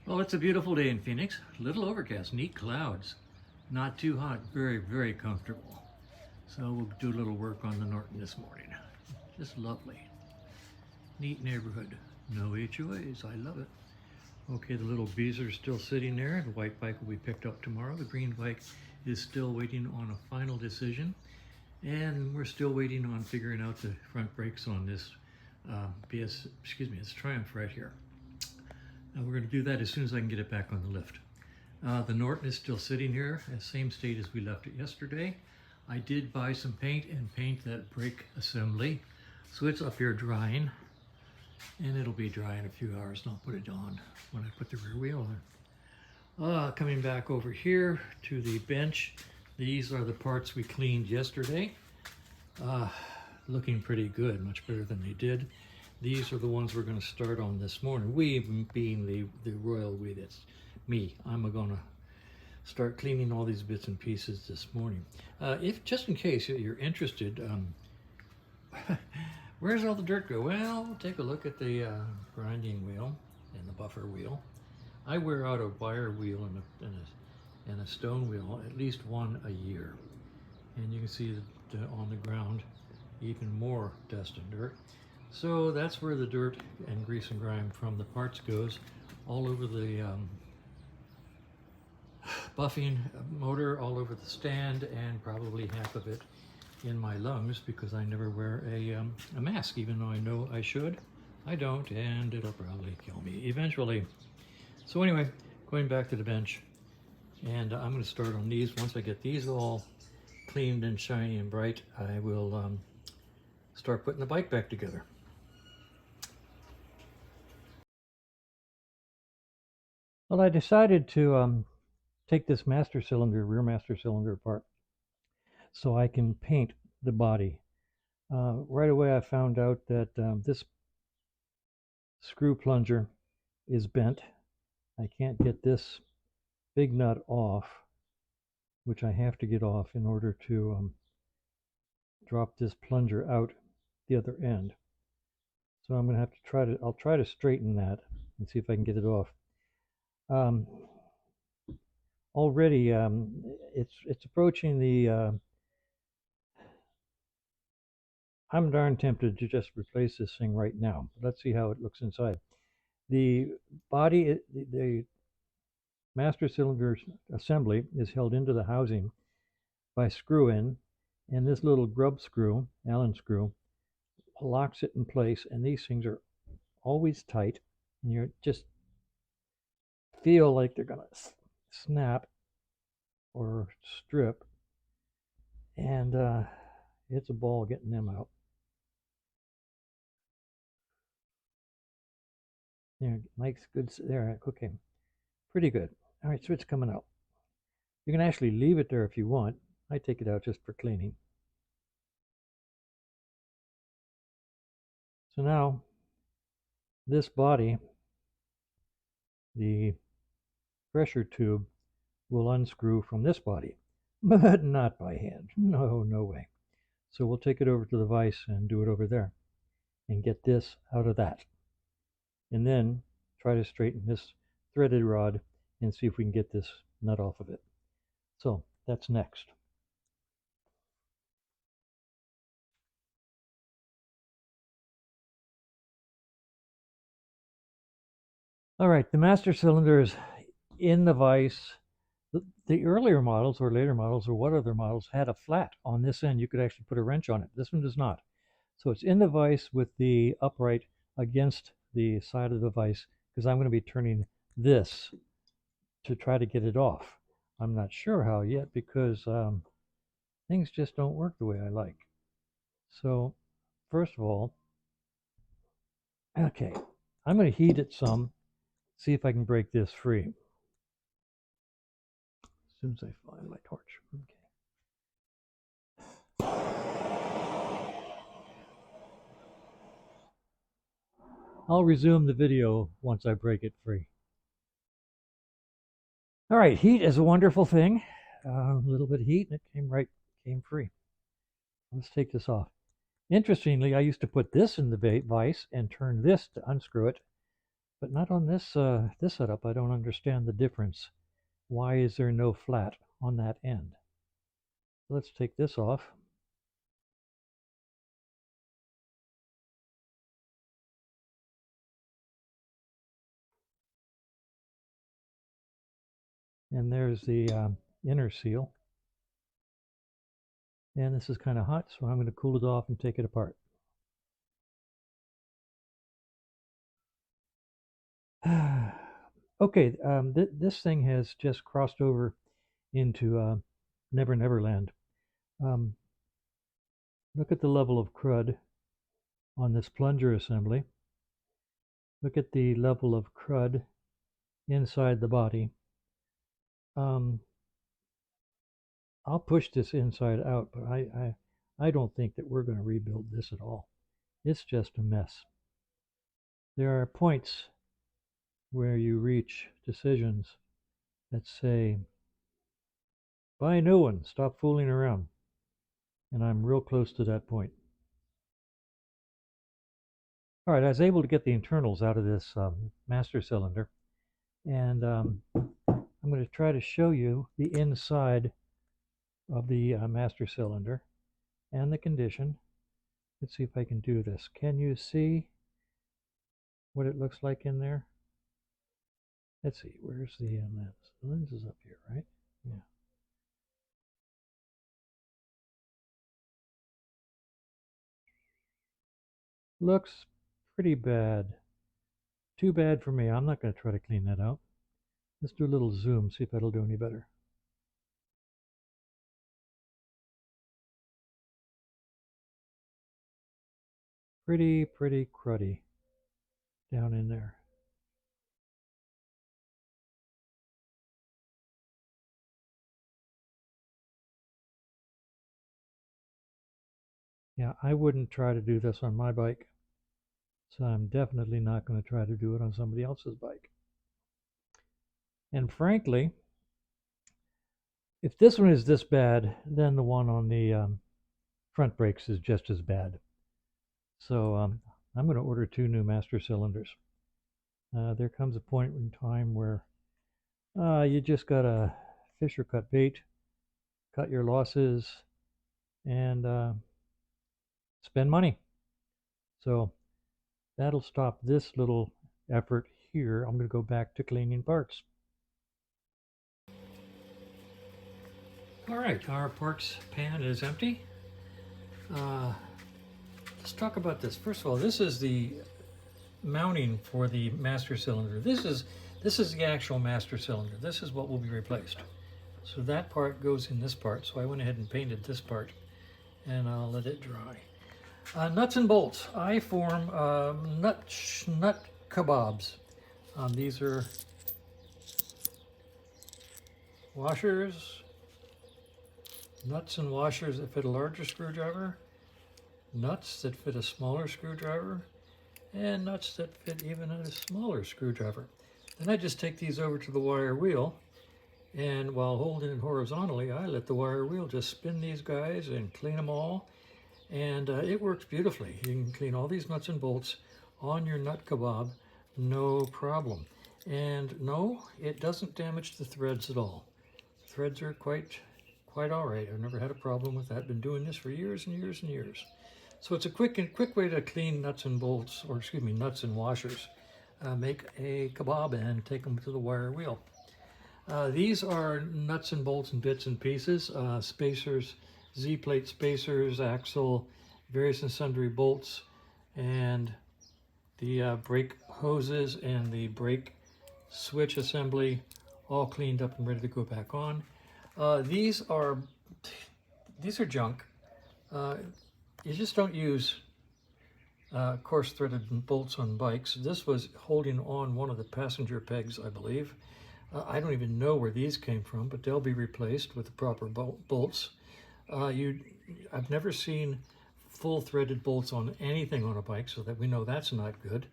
Well, it's a beautiful day in Phoenix. A little overcast, neat clouds. Not too hot, very, very comfortable. So we'll do a little work on the Norton this morning. Just lovely. Neat neighborhood. No HOAs, I love it. Okay, the little bees are still sitting there. The white bike will be picked up tomorrow. The green bike is still waiting on a final decision. And we're still waiting on figuring out the front brakes on this this Triumph right here. We're going to do that as soon as I can get it back on the lift. The Norton is still sitting here, in the same state as we left it yesterday. I did buy some paint and paint that brake assembly. So it's up here drying, and it'll be dry in a few hours, and I'll put it on when I put the rear wheel on. Coming back over here to the bench, these are the parts we cleaned yesterday. Looking pretty good, much better than they did. These are the ones we're going to start on this morning. We being the royal we, that's me. I'm going to start cleaning all these bits and pieces this morning. If just in case you're interested, where's all the dirt go? Well, take a look at the grinding wheel and the buffer wheel. I wear out a wire wheel and a stone wheel, at least one a year. And you can see on the ground even more dust and dirt. So that's where the dirt and grease and grime from the parts goes, all over the buffing motor, all over the stand, and probably half of it in my lungs because I never wear a mask, even though I know I should. I don't, and it'll probably kill me eventually. So anyway, going back to the bench, and I'm going to start on these. Once I get these all cleaned and shiny and bright, I will start putting the bike back together. Well, I decided to take this master cylinder, rear master cylinder apart so I can paint the body. Right away I found out that this screw plunger is bent. I can't get this big nut off, which I have to get off in order to drop this plunger out the other end. So I'm going to have to I'll try to straighten that and see if I can get it off. Already it's approaching the I'm darn tempted to just replace this thing right now. Let's see how it looks inside. The body, the master cylinder assembly is held into the housing by screw in, and this little grub screw, Allen screw, locks it in place, and these things are always tight, and you just feel like they're gonna snap or strip, and it's a ball getting them out. There, Mike's good there. Okay, pretty good. All right, so it's coming out. You can actually leave it there if you want. I take it out just for cleaning. So now this body, the pressure tube, will unscrew from this body, but not by hand. No, no way. So we'll take it over to the vise and do it over there and get this out of that. And then try to straighten this threaded rod and see if we can get this nut off of it. So that's next. All right, the master cylinder is in the vise. The earlier models or later models or what other models had a flat on this end. You could actually put a wrench on it. This one does not. So it's in the vise with the upright against the side of the vise because I'm going to be turning this to try to get it off. I'm not sure how yet because things just don't work the way I like. So first of all, okay, I'm going to heat it some, see if I can break this free. As soon as I find my torch. Okay. I'll resume the video once I break it free. All right, heat is a wonderful thing. A little bit of heat and it came free. Let's take this off. Interestingly, I used to put this in the vise and turn this to unscrew it, but not on this setup. I don't understand the difference. Why is there no flat on that end? Let's take this off. And there's the inner seal. And this is kind of hot, so I'm going to cool it off and take it apart. Okay, this thing has just crossed over into Never Never Land. Look at the level of crud on this plunger assembly. Look at the level of crud inside the body. I'll push this inside out, but I don't think that we're going to rebuild this at all. It's just a mess. There are points where you reach decisions that say, buy a new one, stop fooling around. And I'm real close to that point. All right, I was able to get the internals out of this master cylinder, and I'm going to try to show you the inside of the master cylinder and the condition. Let's see if I can do this. Can you see what it looks like in there? Let's see, where's the lens? The lens is up here, right? Yeah. Looks pretty bad. Too bad for me. I'm not going to try to clean that out. Let's do a little zoom, see if that'll do any better. Pretty cruddy down in there. Yeah, I wouldn't try to do this on my bike, so I'm definitely not going to try to do it on somebody else's bike. And frankly, if this one is this bad, then the one on the front brakes is just as bad. So I'm going to order 2 new master cylinders. There comes a point in time where you just got to fish or cut bait, cut your losses, and spend money. So that'll stop this little effort here. I'm going to go back to cleaning parts. All right, our parts pan is empty. Let's talk about this. First of all, this is the mounting for the master cylinder. This is the actual master cylinder. This is what will be replaced. So that part goes in this part. So I went ahead and painted this part, and I'll let it dry. Nuts and bolts. I form nut kebabs. These are washers, nuts and washers that fit a larger screwdriver, nuts that fit a smaller screwdriver, and nuts that fit even a smaller screwdriver. Then I just take these over to the wire wheel, and while holding it horizontally, I let the wire wheel just spin these guys and clean them all, and it works beautifully. You can clean all these nuts and bolts on your nut kebab, no problem. And no, it doesn't damage the threads at all. Threads are quite all right. I've never had a problem with that. Been doing this for years and years and years. So it's a quick way to clean nuts and bolts, or excuse me, nuts and washers. Make a kebab and take them to the wire wheel. These are nuts and bolts and bits and pieces, spacers, Z-plate spacers, axle, various and sundry bolts, and the brake hoses and the brake switch assembly, all cleaned up and ready to go back on. These are junk. You just don't use coarse threaded bolts on bikes. This was holding on one of the passenger pegs, I believe. I don't even know where these came from, but they'll be replaced with the proper bolts. I've never seen full threaded bolts on anything on a bike, so that we know that's not good.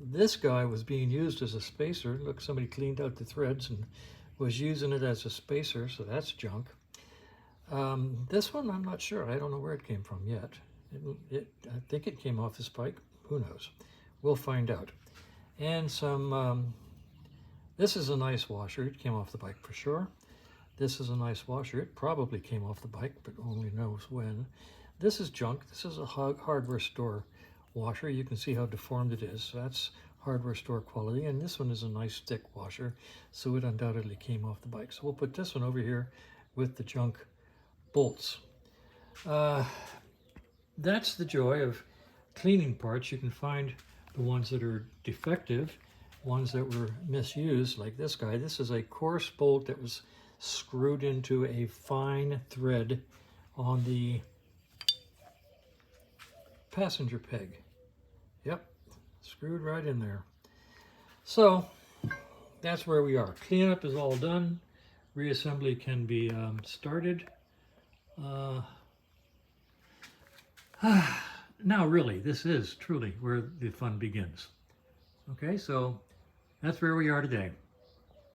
This guy was being used as a spacer. Look, somebody cleaned out the threads and was using it as a spacer, so that's junk. This one, I'm not sure. I don't know where it came from yet. I think it came off this bike. Who knows? We'll find out. and some, this is a nice washer. It came off the bike for sure. This is a nice washer. It probably came off the bike, but only knows when. This is junk. This is a hardware store washer. You can see how deformed it is. So that's hardware store quality. And this one is a nice thick washer, so it undoubtedly came off the bike. So we'll put this one over here with the junk bolts. That's the joy of cleaning parts. You can find the ones that are defective, ones that were misused, like this guy. This is a coarse bolt that was screwed into a fine thread on the passenger peg. Yep, screwed right in there. So that's where we are. Cleanup is all done. Reassembly can be started. Now really, this is truly where the fun begins. Okay, so that's where we are today.